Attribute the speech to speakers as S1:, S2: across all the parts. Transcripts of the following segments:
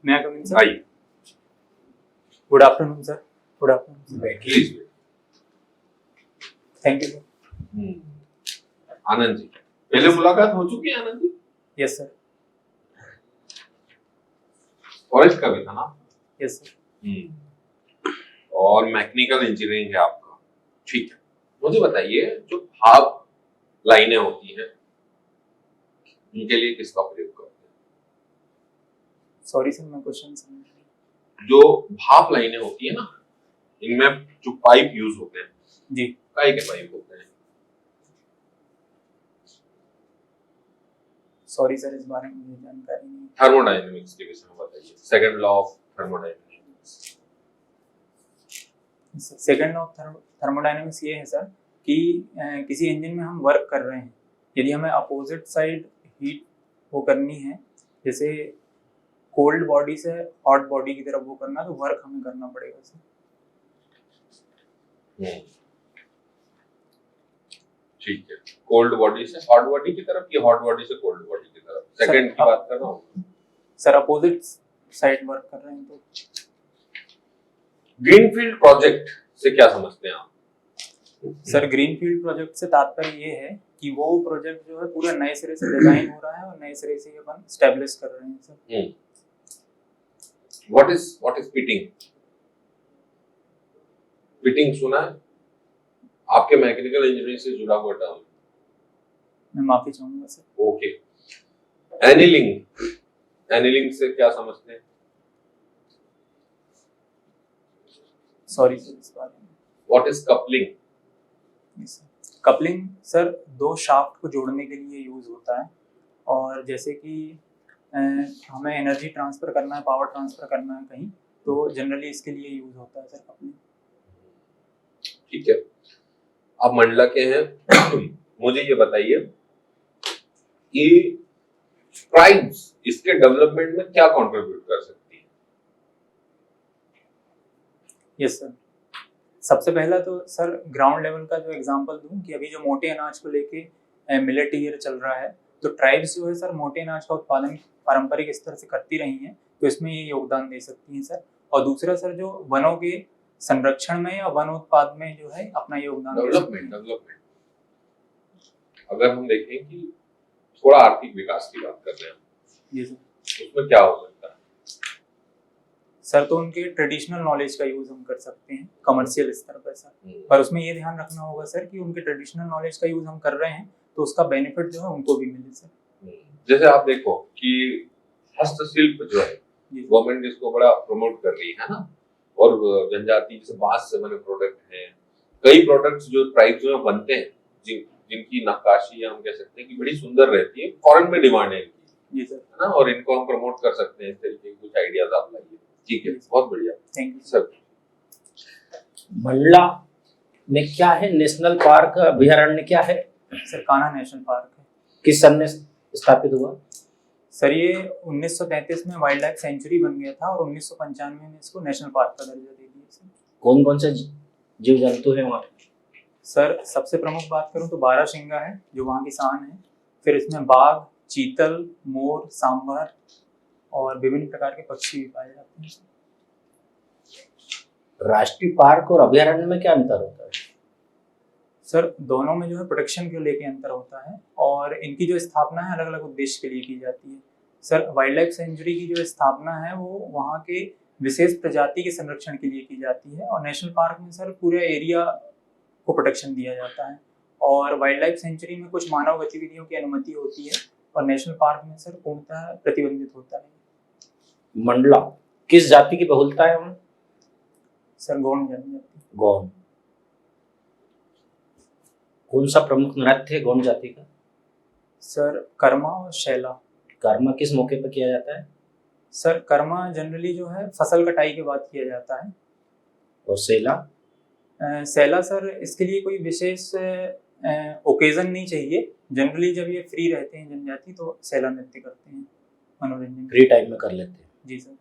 S1: May I come in, sir?
S2: आइए,
S1: Good afternoon, sir. Good afternoon, sir.
S2: Please.
S1: Thank you, sir.
S2: Anand ji, पहले मुलाकात हो चुकी है Anand ji?
S1: Yes, sir.
S2: Forest का भी था ना?
S1: Yes, sir.
S2: और मैकेनिकल इंजीनियरिंग है आपका, ठीक है। मुझे बताइए, जो भाप लाइनें होती हैं उनके लिए किसका प्रयोग करते हैं?
S1: Sorry, sir. मैं क्वेश्चन समझ नहीं।
S2: जो भाप लाइनें होती है ना, इनमें जो पाइप यूज होते हैं,
S1: जी।
S2: काहे के पाइप होते हैं?
S1: Sorry, sir. इस बारे में मुझे जानकारी नहीं।
S2: थर्मोडायनेमिक्स के विषय में बताइए, second law of thermodynamics.
S1: Second law of thermodynamics ये है सर कि किसी इंजन में हम वर्क कर रहे हैं, यदि हमें अपोजिट साइड हीट वो करनी है, जैसे कोल्ड बॉडी से हॉट बॉडी की तरफ वो करना, तो वर्क हमें करना पड़ेगा सर।
S2: ठीक है, कोल्ड बॉडी से हॉट बॉडी की तरफ या हॉट बॉडी से कोल्ड बॉडी की तरफ? सेकंड की बात कर रहा हूँ
S1: सर। अपोजिट साइड वर्क कर रहे हैं तो।
S2: ग्रीनफील्ड प्रोजेक्ट से क्या समझते हैं आप?
S1: सर, ग्रीनफील्ड प्रोजेक्ट से तात्पर्य ये है कि वो प्रोजेक्ट जो है पूरा नए सिरे से डिजाइन हो रहा है और नए सिरे से ये अपन स्टैब्लिश कर रहे हैं sir.
S2: What is pitting? Pitting सुना है? आपके मैकेनिकल इंजीनियरिंग से जुड़ा हुआ टर्म।
S1: मैं माफी चाहूंगा सर।
S2: ओके। एनिलिंग से क्या समझते हैं?
S1: सॉरी सर इस बारे में।
S2: What is coupling?
S1: Coupling sir दो शाफ्ट को जोड़ने के लिए यूज होता है, और जैसे कि हमें एनर्जी ट्रांसफर करना है, पावर ट्रांसफर करना है कहीं, तो जनरली इसके लिए यूज होता है सर कपलिंग।
S2: ठीक है, आप मंडला के हैं। मुझे ये बताइए कि ट्राइब्स इसके डेवलपमेंट में क्या कंट्रीब्यूट कर सकती है?
S1: Yes sir. सबसे पहला तो सर ग्राउंड लेवल का जो एग्जांपल दूं कि अभी जो मोटे अनाज को लेके मिलेट ईयर चल रहा है, तो ट्राइब्स जो है सर मोटे अनाज का उत्पादन पारंपरिक स्तर से करती रही हैं, तो इसमें ये योगदान दे सकती हैं सर। और दूसरा सर जो वनों के संरक्षण में या वन उत्पाद में जो है अपना योगदान
S2: डेवलपमेंट अगर हम देखें कि थोड़ा आर्थिक विकास की बात कर रहे हैं,
S1: जी सर,
S2: उसमें क्या हो सकता है?
S1: सर तो उनके ट्रेडिशनल नॉलेज का यूज हम कर सकते हैं कमर्शियल स्तर पर सर, पर उसमें ये ध्यान रखना होगा सर कि उनके ट्रेडिशनल नॉलेज का यूज हम कर रहे हैं तो उसका बेनिफिट जो है उनको भी मिले सर।
S2: जैसे आप देखो कि हस्तशिल्प जो है गवर्नमेंट इसको बड़ा प्रमोट कर रही है ना, और जनजाति जैसे बांस से बने प्रोडक्ट हैं, कई प्रोडक्ट्स जो ट्राइब्स में बनते हैं, जिनकी नक्काशी हम कह सकते हैं कि बड़ी सुंदर रहती है, फॉरेन में डिमांड है इनकी।
S1: जी सर,
S2: है ना, और इनको हम प्रमोट कर सकते हैं। इस तरीके के कुछ आइडियाज आप लाइए। ठीक है, बहुत बढ़िया,
S1: थैंक यू
S2: सर।
S3: मंडला में क्या है? नेशनल पार्क अभयारण्य क्या है?
S1: सर कान्हा नेशनल पार्क है।
S3: किस सन में स्थापित हुआ?
S1: सर ये 1933 में वाइल्ड लाइफ सेंचुरी बन गया था और 1995 में इसको नेशनल पार्क का दर्जा दे दिया सर।
S3: कौन कौन से जीव जंतु हैं वहाँ?
S1: सर सबसे प्रमुख बात करूं तो बारहसिंगा है जो वहाँ की शान है, फिर इसमें बाघ, चीतल, मोर, सांभर और विभिन्न प्रकार के पक्षी भी पाए जाते हैं।
S3: राष्ट्रीय पार्क और अभयारण्य में क्या अंतर होता है?
S1: सर दोनों में जो है प्रोटेक्शन को लेके अंतर होता है और इनकी जो स्थापना है अलग अलग उद्देश्य के लिए की जाती है। सर वाइल्ड लाइफ सेंचुरी की जो स्थापना है वो वहाँ के विशेष प्रजाति के संरक्षण के लिए की जाती है, और नेशनल पार्क में सर पूरे एरिया को प्रोटेक्शन दिया जाता है। और वाइल्ड लाइफ सेंचुरी में कुछ मानव गतिविधियों की अनुमति होती है और नेशनल पार्क में सर पूर्णतः प्रतिबंधित होता है।
S3: मंडला किस जाति की बहुलता है वहाँ?
S1: सर गौंड जनजाति।
S3: गौंड। कौन सा प्रमुख नृत्य है गौंड जाति का?
S1: सर कर्मा और शैला।
S3: कर्मा किस मौके पर किया जाता है?
S1: सर कर्मा जनरली जो है फसल कटाई के बाद किया जाता है।
S3: और शैला?
S1: शैला सर इसके लिए कोई विशेष ओकेजन नहीं चाहिए, जनरली जब ये फ्री रहते हैं जनजाति तो शैला नृत्य करते हैं मनोरंजन
S3: फ्री टाइम में कर लेते हैं।
S1: जी सर।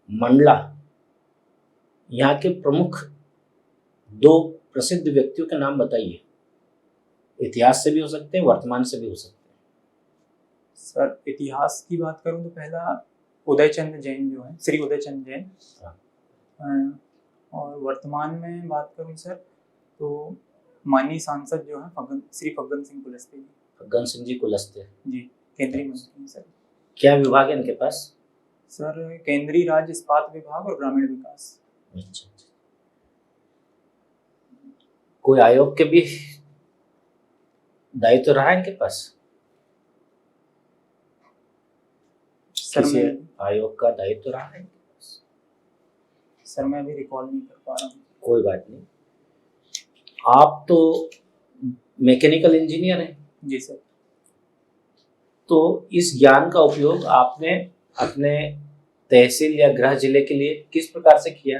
S3: मंडला यहाँ के प्रमुख दो प्रसिद्ध व्यक्तियों के नाम बताइए। इतिहास से भी हो सकते हैं, वर्तमान से भी हो सकते हैं।
S1: सर इतिहास की बात करूं तो पहला उदयचंद जैन जो है, श्री उदयचंद जैन। और वर्तमान में बात करूं सर तो माननीय सांसद जो है श्री फग्गन सिंह कुलस्ते जी।
S3: फग्गन सिंह जी कुलस्ते
S1: जी, केंद्रीय मंत्री हैं सर।
S3: क्या विभाग है इनके पास?
S1: सर केंद्रीय राज्य इस्पात विभाग और ग्रामीण विकास।
S3: अच्छा, कोई आयोग के भी दायित्व रहा है इनके पास?
S1: सर
S3: किसी
S1: मैं
S3: आयोग का दायित्व रहा है?
S1: सर मैं अभी रिकॉल नहीं कर पा रहा हूँ।
S3: कोई बात नहीं। आप तो मैकेनिकल इंजीनियर हैं।
S1: जी सर।
S3: तो इस ज्ञान का उपयोग आपने अपने तहसील या गृह जिले के लिए किस प्रकार से किया?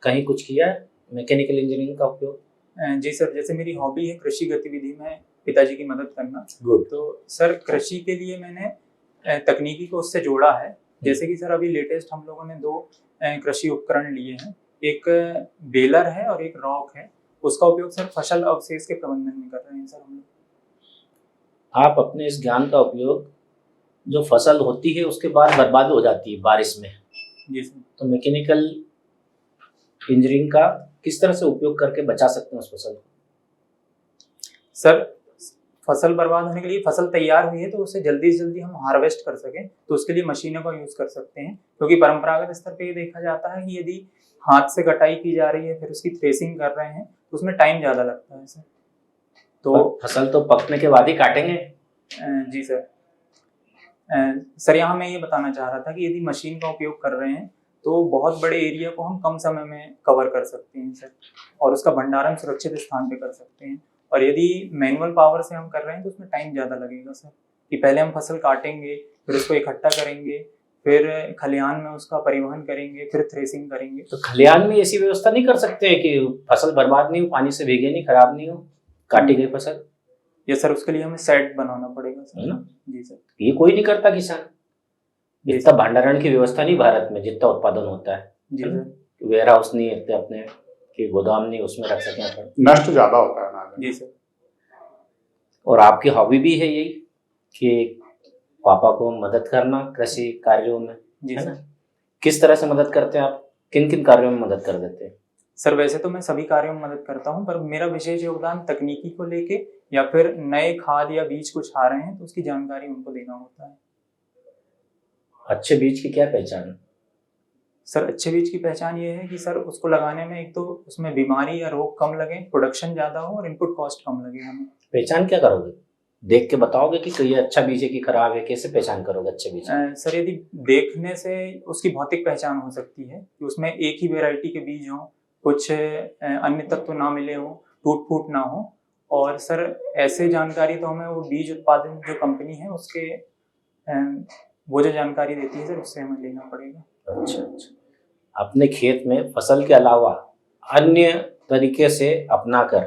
S3: कहीं कुछ किया है मैकेनिकल इंजीनियरिंग का उपयोग?
S1: जी सर, जैसे मेरी हॉबी है कृषि गतिविधि में पिताजी की मदद करना।
S3: गुड।
S1: तो सर कृषि के लिए मैंने तकनीकी को उससे जोड़ा है। जैसे कि सर अभी लेटेस्ट हम लोगों ने 2 कृषि उपकरण लिए हैं, एक बेलर है और एक रॉक है। उसका उपयोग सर फसल अवशेष के प्रबंधन में कर रहे हैं सर हम लोग।
S3: आप अपने इस ज्ञान का उपयोग जो फसल होती है उसके बाद बर्बाद हो जाती है बारिश में,
S1: जी सर,
S3: तो मैकेनिकल इंजीनियरिंग का किस तरह से उपयोग करके बचा सकते हैं उस फसल को?
S1: सर फसल बर्बाद होने के लिए फसल तैयार हुई है तो उसे जल्दी से जल्दी हम हार्वेस्ट कर सकें तो उसके लिए मशीनों का यूज कर सकते हैं। क्योंकि परंपरागत स्तर पे ये देखा जाता है कि यदि हाथ से कटाई की जा रही है फिर उसकी थ्रेसिंग कर रहे हैं तो उसमें टाइम ज़्यादा लगता है सर। तो
S3: फसल तो पकने के बाद ही काटेंगे।
S1: जी सर। सर यहाँ मैं ये बताना चाह रहा था कि यदि मशीन का उपयोग कर रहे हैं तो बहुत बड़े एरिया को हम कम समय में कवर कर सकते हैं सर, और उसका भंडारण सुरक्षित स्थान पे कर सकते हैं। और यदि मैनुअल पावर से हम कर रहे हैं तो उसमें टाइम ज़्यादा लगेगा सर, कि पहले हम फसल काटेंगे, फिर उसको इकट्ठा करेंगे, फिर खलिहान में उसका परिवहन करेंगे, फिर थ्रेसिंग करेंगे।
S3: तो खलिहान में ऐसी व्यवस्था नहीं कर सकते कि फसल बर्बाद नहीं हो, पानी से भीगे नहीं, खराब नहीं हो, काटी गई फसल?
S1: ये सर उसके लिए हमें सेट बनाना पड़ेगा सर।
S3: है ना?
S1: जी सर।
S3: ये कोई नहीं करता किसान। इतना भंडारण की व्यवस्था नहीं भारत में जितना उत्पादन होता है।
S1: जी सर।
S3: वेयर हाउस नहीं इतने अपने कि गोदाम नहीं उसमें रख सकें अपन,
S4: नष्ट ज्यादा होता है ना।
S1: जी सर।
S3: और आपकी हॉबी भी है यही कि पापा को मदद करना कृषि कार्यों में,
S1: जी
S3: है
S1: सर।
S3: ना? किस तरह से मदद करते हैं आप? किन किन कार्यों में मदद कर देते हैं?
S1: सर वैसे तो मैं सभी कार्यों में मदद करता हूं, पर मेरा विशेष योगदान तकनीकी को लेके या फिर नए खाद या बीज कुछ आ रहे हैं तो उसकी जानकारी उनको देना होता है।
S3: अच्छे बीज की क्या पहचान है?
S1: सर अच्छे बीज की पहचान ये है कि सर उसको लगाने में एक तो उसमें बीमारी या रोग कम लगे, प्रोडक्शन ज्यादा हो और इनपुट कॉस्ट कम लगे हमें।
S3: पहचान क्या करोगे? देख के बताओगे कि ये अच्छा बीज है कि खराब है? कैसे पहचान करोगे अच्छे बीज?
S1: सर यदि देखने से उसकी भौतिक पहचान हो सकती है कि उसमें एक ही वेराइटी के बीज हों, कुछ अन्य तत्व ना मिले हों, टूट फूट ना हो। और सर ऐसे जानकारी तो हमें वो बीज उत्पादन जो कंपनी है उसके वो जो जानकारी देती है सर उससे हमें लेना पड़ेगा।
S3: अच्छा। अपने खेत में फसल के अलावा अन्य तरीके से अपनाकर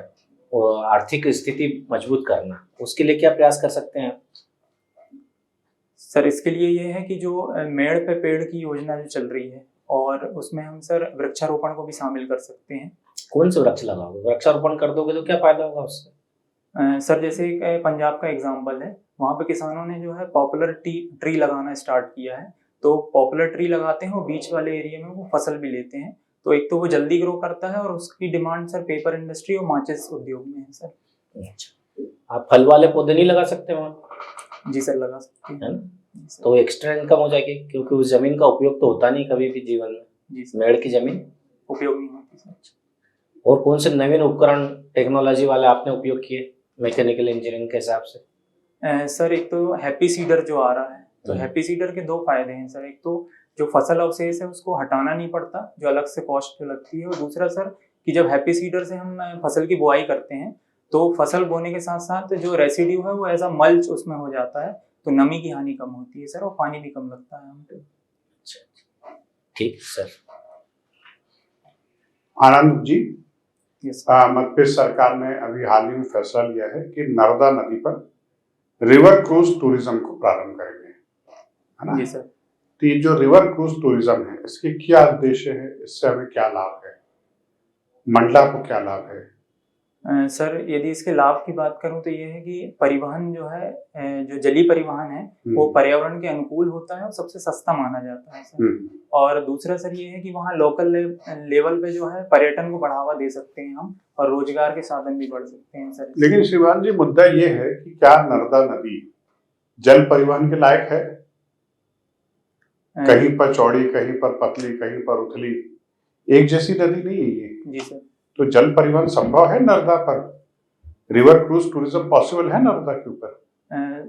S3: आर्थिक स्थिति मजबूत करना, उसके लिए क्या प्रयास कर सकते हैं आप?
S1: सर इसके लिए ये है कि जो मेड़ पे पेड़ की योजना जो चल रही है और उसमें हम सर वृक्षारोपण को भी शामिल कर सकते हैं।
S3: कौन से वृक्ष लगाओगे? वृक्षारोपण कर दोगे तो क्या फायदा होगा उससे?
S1: सर जैसे एक पंजाब का एग्जाम्पल है, वहाँ पे किसानों ने जो है पॉपुलर ट्री लगाना स्टार्ट किया है। तो पॉपुलर ट्री लगाते हैं और बीच वाले एरिया में वो फसल भी लेते हैं। तो एक तो वो जल्दी ग्रो करता है और उसकी डिमांड सर पेपर इंडस्ट्री और माचिस उद्योग में है सर।
S3: अच्छा, आप फल वाले पौधे नहीं लगा सकते वहाँ?
S1: जी सर लगा सकते हैं।
S3: है ना? तो एक्स्ट्रा इनकम हो जाएगी, क्योंकि उस जमीन का उपयोग तो होता नहीं कभी भी जीवन में।
S1: जी सर।
S3: मेड़ की जमीन
S1: उपयोग नहीं होती सर।
S3: और कौन से नवीन उपकरण टेक्नोलॉजी वाले आपने उपयोग किए मैकेनिकल इंजीनियरिंग के हिसाब से?
S1: सर एक तो हैप्पी सीडर जो आ रहा है, तो हैप्पी सीडर के 2 फायदे हैं सर। एक तो जो फसल अवशेष है उसको हटाना नहीं पड़ता, जो अलग से कॉस्ट जो लगती है। और दूसरा सर कि जब हैप्पी सीडर से हम फसल की बुआई करते हैं तो फसल बोने के साथ साथ जो रेसिड्यू है वो एज अ मल्च उसमें हो जाता है, तो नमी की हानि कम होती है सर और पानी भी कम लगता है हमको।
S3: ठीक सर।
S4: आनंद जी,
S1: यस
S4: मध्य प्रदेश सरकार ने अभी हाल ही में फैसला लिया है कि नर्मदा नदी पर रिवर क्रूज टूरिज्म को प्रारंभ करेंगे, है ना?
S1: जी सर।
S4: तो ये जो रिवर क्रूज टूरिज्म है इसके क्या उद्देश्य है, इससे हमें क्या लाभ है, मंडला को क्या लाभ है,
S1: सर यदि इसके लाभ की बात करूं तो ये है कि परिवहन जो है जो जलीय परिवहन है वो पर्यावरण के अनुकूल होता है और सबसे सस्ता माना जाता है सर। और दूसरा सर ये है कि वहाँ लोकल लेवल पे जो है पर्यटन को बढ़ावा दे सकते हैं हम और रोजगार के साधन भी बढ़ सकते हैं सर।
S4: लेकिन शिवान जी मुद्दा ये है कि क्या नर्मदा नदी जल परिवहन के लायक है? कहीं पर चौड़ी, कहीं पर पतली, कहीं पर उथली, एक जैसी नदी नहीं है ये।
S1: जी सर।
S4: तो जल परिवहन संभव है नर्मदा पर? रिवर क्रूज टूरिज्म पॉसिबल है नर्मदा के ऊपर?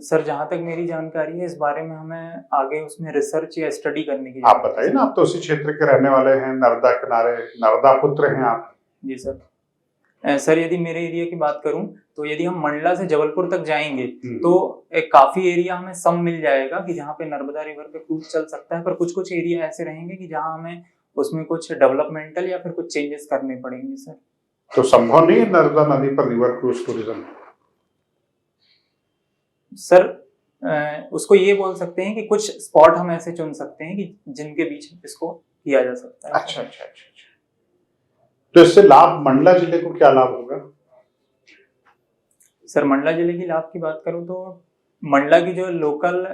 S1: सर जहाँ तक मेरी जानकारी है इस बारे में हमें आगे उसमें रिसर्च या स्टडी करने की।
S4: आप बताइए ना, आप तो उसी क्षेत्र के रहने वाले हैं, नर्मदा किनारे, नर्मदा पुत्र हैं आप।
S1: जी सर। सर यदि मेरे एरिया की बात करूं तो यदि हम मंडला से जबलपुर तक जाएंगे तो एक काफी एरिया हमें सम मिल जाएगा कि जहाँ पे नर्मदा रिवर पे क्रूज चल सकता है, पर कुछ कुछ एरिया ऐसे रहेंगे कि जहाँ हमें उसमें कुछ डेवलपमेंटल या फिर कुछ चेंजेस करने पड़ेंगे सर।
S4: तो संभव नहीं है नर्मदा नदी पर रिवर क्रूज टूरिज्म?
S1: सर उसको ये बोल सकते हैं कि कुछ स्पॉट हम ऐसे चुन सकते हैं कि जिनके बीच इसको किया जा सकता है।
S4: अच्छा अच्छा अच्छा। तो इससे लाभ मंडला जिले को क्या लाभ होगा?
S1: सर मंडला जिले की लाभ की बात करूं तो मंडला की जो लोकल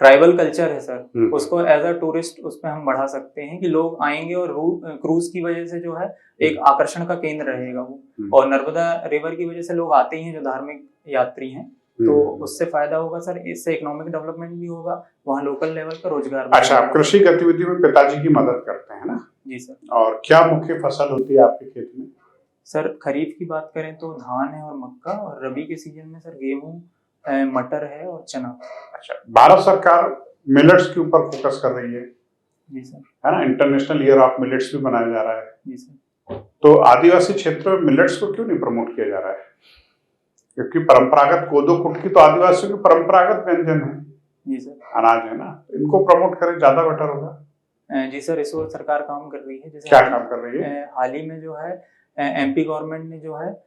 S1: ट्राइबल कल्चर है सर उसको एज अ टूरिस्ट उस पर हम बढ़ा सकते हैं कि लोग आएंगे और क्रूज की वजह से जो है एक आकर्षण का केंद्र रहेगा वो। और नर्मदा रिवर की वजह से लोग आते ही हैं जो धार्मिक यात्री हैं, तो उससे फायदा होगा सर। इससे इकोनॉमिक डेवलपमेंट भी होगा, वहाँ लोकल लेवल पर रोजगार भी।
S4: अच्छा, आप कृषि गतिविधि में पिताजी की मदद करते हैं ना?
S1: जी सर।
S4: और क्या मुख्य फसल होती है आपके खेत में?
S1: सर खरीफ की बात करें तो धान है और मक्का, और रबी के सीजन में सर गेहूं, मटर है और चना।
S4: अच्छा, भारत सरकार मिलेट्स के ऊपर फोकस कर रही है।
S1: जी सर।
S4: है ना, इंटरनेशनल ईयर ऑफ मिलेट्स भी मनाया जा रहा है।
S1: जी सर।
S4: तो आदिवासी क्षेत्र में मिलेट्स को क्यों नहीं प्रमोट किया जा रहा है? क्योंकि परंपरागत कोदो कुटकी तो आदिवासियों की परंपरागत व्यंजन है।
S1: जी सर।
S4: अनाज है ना, इनको प्रमोट करें, ज्यादा बेटर होगा।
S1: जी सर, इस ओर सरकार काम कर रही है। जैसे
S4: क्या काम कर रही है?
S1: हाल ही में जो है एमपी गवर्नमेंट ने जो है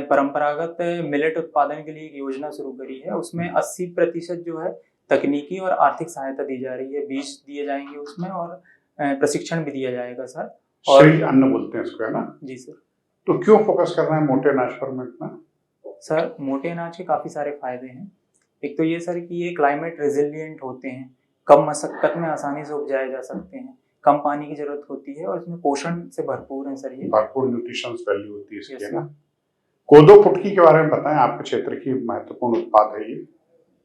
S1: परंपरागत मिलेट उत्पादन के लिए एक योजना शुरू करी है। उसमें 80% जो है तकनीकी और आर्थिक सहायता दी जा रही है, बीज दिए जाएंगे उसमें और प्रशिक्षण भी दिया जाएगा सर। और
S4: श्री अन्न बोलते हैं इसको, है ना?
S1: जी सर।
S4: तो क्यों फोकस करना है मोटे अनाज पर में इतना?
S1: सर मोटे अनाज के काफी सारे फायदे हैं। एक तो ये सर कि ये क्लाइमेट रेजिलिएंट होते हैं, कम मशक्कत में आसानी से उपजाए जा सकते हैं, कम पानी की जरूरत होती है और इसमें पोषण से भरपूर है सर। ये
S4: भरपूर न्यूट्रिशंस वैल्यू होती है इसकी, है ना? कोदो कुटकी के बारे में बताएं, आपके क्षेत्र की महत्वपूर्ण उत्पाद है ये।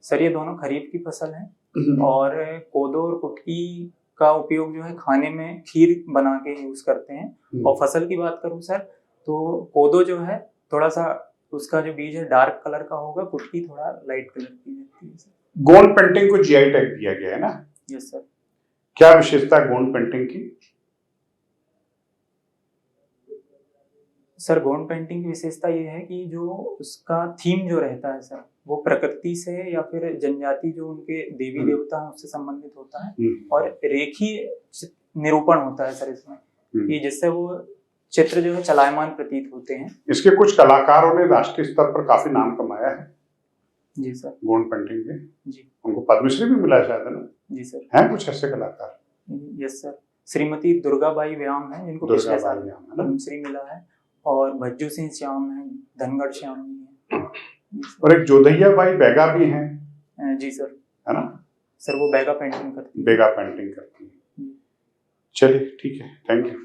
S1: सर ये दोनों खरीफ की फसल है और कोदो और कुटकी का उपयोग जो है खाने में खीर बना के यूज करते हैं। और फसल की बात करूं सर तो कोदो जो है थोड़ा सा उसका जो बीज है डार्क कलर का होगा, कुटकी थोड़ा लाइट कलर की रहती है सर।
S4: गोंड पेंटिंग को जीआई टैग दिया गया है ना?
S1: Yes sir.
S4: क्या विशेषता है गोंड पेंटिंग की?
S1: सर गोंड पेंटिंग की विशेषता ये है कि जो उसका थीम जो रहता है सर वो प्रकृति से या फिर जनजाति जो उनके देवी देवता हैं उससे संबंधित होता है और रेखीय निरूपण होता है सर इसमें, कि जिससे वो चित्र जो है चलायमान प्रतीत होते हैं।
S4: इसके कुछ कलाकारों ने राष्ट्रीय स्तर पर काफी नाम कमाया है।
S1: जी सर।
S4: गोंड पेंटिंग के
S1: जी,
S4: उनको पद्मश्री भी मिला शायद, है ना?
S1: जी सर।
S4: हैं कुछ ऐसे कलाकार?
S1: Yes sir. श्रीमती दुर्गाबाई व्याम है जिनको पिछले साल पद्मश्री मिला है, और भज्जू सिंह श्याम है, धनगढ़ श्याम भी है,
S4: और एक जोधैया बाई बैगा भी हैं।
S1: जी सर,
S4: है ना
S1: सर? वो बैगा पेंटिंग करती है।
S4: बैगा पेंटिंग करती है। चलिए ठीक है, थैंक यू।